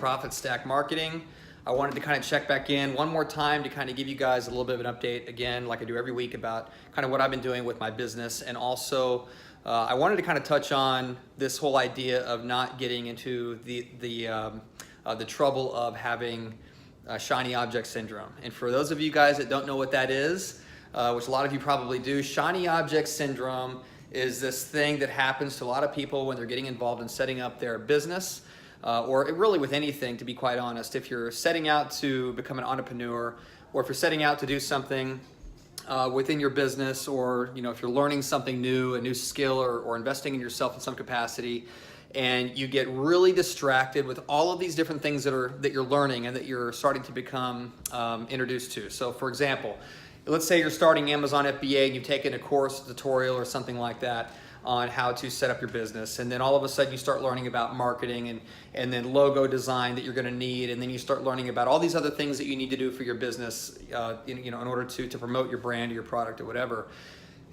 Profit Stack Marketing. I wanted to kind of check back in one more time to kind of give you guys a little bit of an update again, like I do every week, about kind of what I've been doing with my business. And also I wanted to kind of touch on this whole idea of not getting into the trouble of having shiny object syndrome. And for those of you guys that don't know what that is, which a lot of you probably do, shiny object syndrome is this thing that happens to a lot of people when they're getting involved in setting up their business, or really with anything, to be quite honest. If you're setting out to become an entrepreneur, or if you're setting out to do something within your business, or if you're learning something new, a new skill, or investing in yourself in some capacity, and you get really distracted with all of these different things that you're learning and that you're starting to become introduced to. So for example, let's say you're starting Amazon FBA and you've taken a course, tutorial, or something like that on how to set up your business, and then all of a sudden you start learning about marketing and then logo design that you're going to need, and then you start learning about all these other things that you need to do for your business in order to promote your brand or your product or whatever.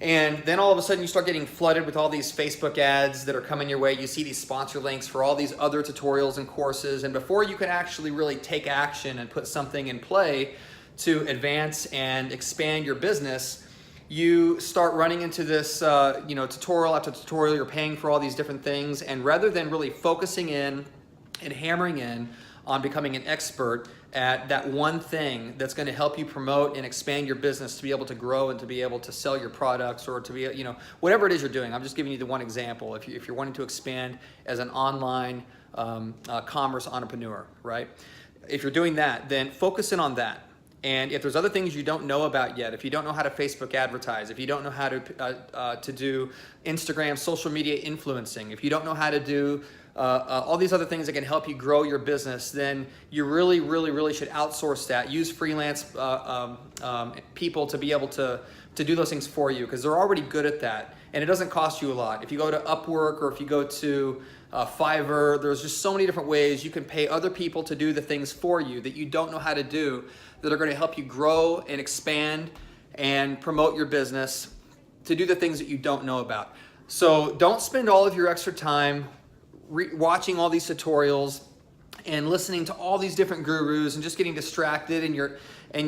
And then all of a sudden you start getting flooded with all these Facebook ads that are coming your way. You see these sponsor links for all these other tutorials and courses, and before you can actually really take action and put something in play to advance and expand your business, you start running into this tutorial after tutorial. You're paying for all these different things, and rather than really focusing in and hammering in on becoming an expert at that one thing that's going to help you promote and expand your business to be able to grow and to be able to sell your products, or to be, whatever it is you're doing. I'm just giving you the one example. If you're wanting to expand as an online commerce entrepreneur, right? If you're doing that, then focus in on that. And if there's other things you don't know about yet, if you don't know how to Facebook advertise, if you don't know how to do Instagram social media influencing, if you don't know how to do all these other things that can help you grow your business, then you really, really, really should outsource that. Use freelance people to be able to do those things for you, because they're already good at that. And it doesn't cost you a lot. If you go to Upwork, or if you go to Fiverr, there's just so many different ways you can pay other people to do the things for you that you don't know how to do, that are going to help you grow and expand and promote your business, to do the things that you don't know about. So don't spend all of your extra time watching all these tutorials and listening to all these different gurus and just getting distracted, and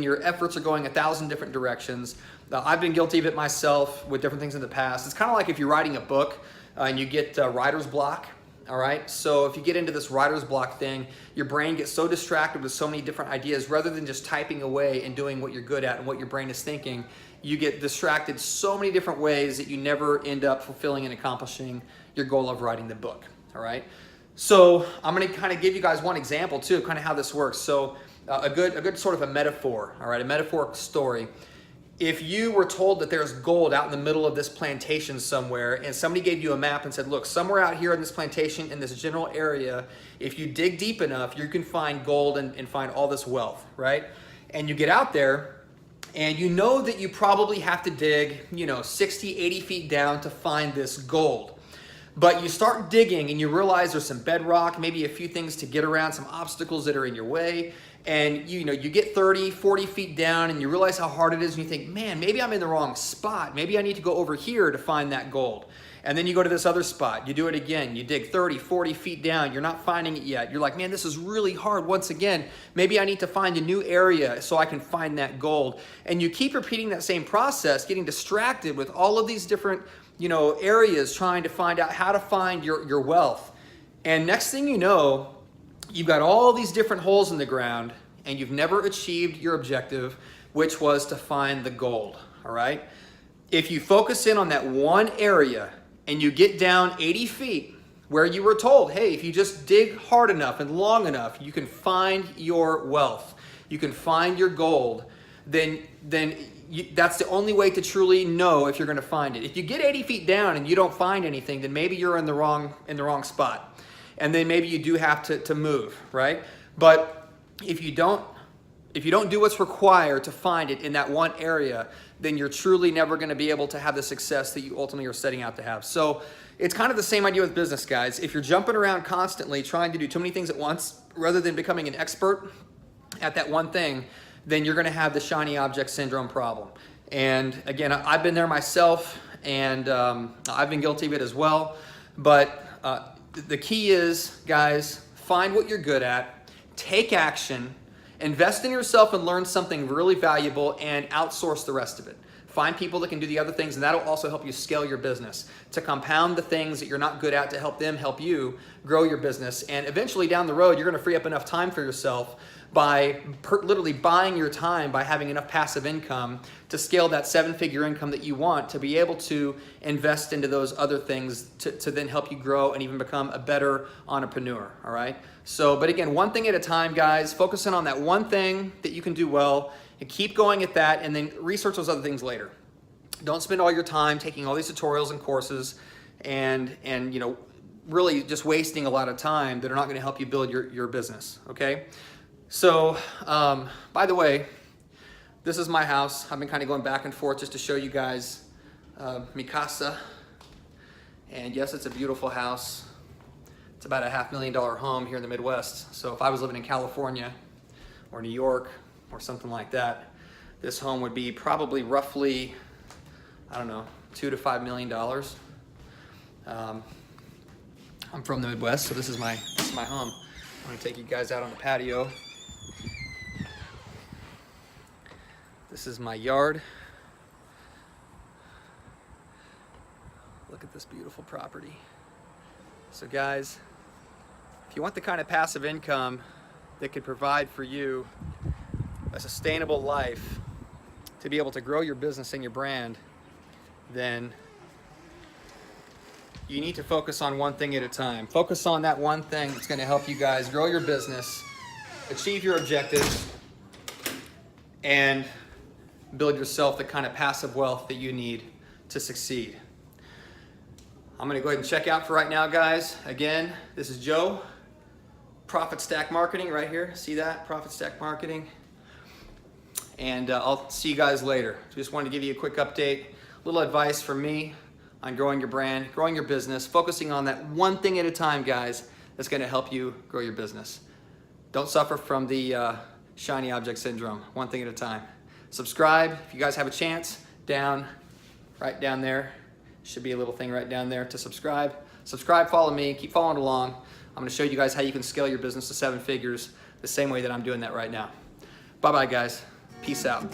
your efforts are going 1,000 different directions. I've been guilty of it myself with different things in the past. It's kind of like if you're writing a book and you get writer's block. All right, so if you get into this writer's block thing, your brain gets so distracted with so many different ideas, rather than just typing away and doing what you're good at and what your brain is thinking, you get distracted so many different ways that you never end up fulfilling and accomplishing your goal of writing the book. All right, so I'm going to kind of give you guys one example too, of kind of how this works. So a good sort of a metaphor, all right, a metaphoric story. If you were told that there's gold out in the middle of this plantation somewhere, and somebody gave you a map and said, look, somewhere out here in this plantation, in this general area, if you dig deep enough, you can find gold and find all this wealth, right? And you get out there, and you know that you probably have to dig, 60, 80 feet down to find this gold. But you start digging and you realize there's some bedrock, maybe a few things to get around, some obstacles that are in your way. And you get 30, 40 feet down, and you realize how hard it is, and you think, man, maybe I'm in the wrong spot. Maybe I need to go over here to find that gold. And then you go to this other spot, you do it again, you dig 30, 40 feet down, you're not finding it yet. You're like, man, this is really hard. Once again, maybe I need to find a new area so I can find that gold. And you keep repeating that same process, getting distracted with all of these different areas, trying to find out how to find your wealth. And next thing you know, you've got all these different holes in the ground, and you've never achieved your objective, which was to find the gold, all right? If you focus in on that one area and you get down 80 feet where you were told, hey, if you just dig hard enough and long enough, you can find your wealth, you can find your gold, then that's the only way to truly know if you're going to find it. If you get 80 feet down and you don't find anything, then maybe you're in the wrong spot. And then maybe you do have to move, right? But if you don't do what's required to find it in that one area, then you're truly never going to be able to have the success that you ultimately are setting out to have. So it's kind of the same idea with business, guys. If you're jumping around constantly trying to do too many things at once, rather than becoming an expert at that one thing, then you're going to have the shiny object syndrome problem. And again, I've been there myself, and I've been guilty of it as well. But the key is, guys, find what you're good at, take action, invest in yourself and learn something really valuable, and outsource the rest of it. Find people that can do the other things, and that'll also help you scale your business, to compound the things that you're not good at, to help them help you grow your business. And eventually down the road, you're gonna free up enough time for yourself by literally buying your time, by having enough passive income to scale that 7-figure income that you want, to be able to invest into those other things to then help you grow and even become a better entrepreneur, all right? So, but again, one thing at a time, guys, focusing on that one thing that you can do well, and keep going at that, and then research those other things later. Don't spend all your time taking all these tutorials and courses and you know, really just wasting a lot of time that are not gonna help you build your business, okay? So, by the way, this is my house. I've been kind of going back and forth just to show you guys mi casa. And yes, it's a beautiful house. It's about a $500,000 home here in the Midwest. So if I was living in California or New York or something like that, this home would be probably roughly, I don't know, $2 to $5 million. I'm from the Midwest, so this is my home. I'm gonna take you guys out on the patio. This is my yard. Look at this beautiful property. So guys, if you want the kind of passive income that could provide for you a sustainable life, to be able to grow your business and your brand, then you need to focus on one thing at a time. Focus on that one thing that's going to help you guys grow your business, achieve your objectives, and build yourself the kind of passive wealth that you need to succeed. I'm going to go ahead and check out for right now, guys. Again, this is Joe, Profit Stack Marketing right here. See that? Profit Stack Marketing. And I'll see you guys later. Just wanted to give you a quick update, a little advice from me on growing your brand, growing your business, focusing on that one thing at a time, guys, that's going to help you grow your business. Don't suffer from the shiny object syndrome. One thing at a time. Subscribe if you guys have a chance. Right down there. Should be a little thing right down there to subscribe. Subscribe, follow me, keep following along. I'm going to show you guys how you can scale your business to 7 figures the same way that I'm doing that right now. Bye-bye, guys. Peace out.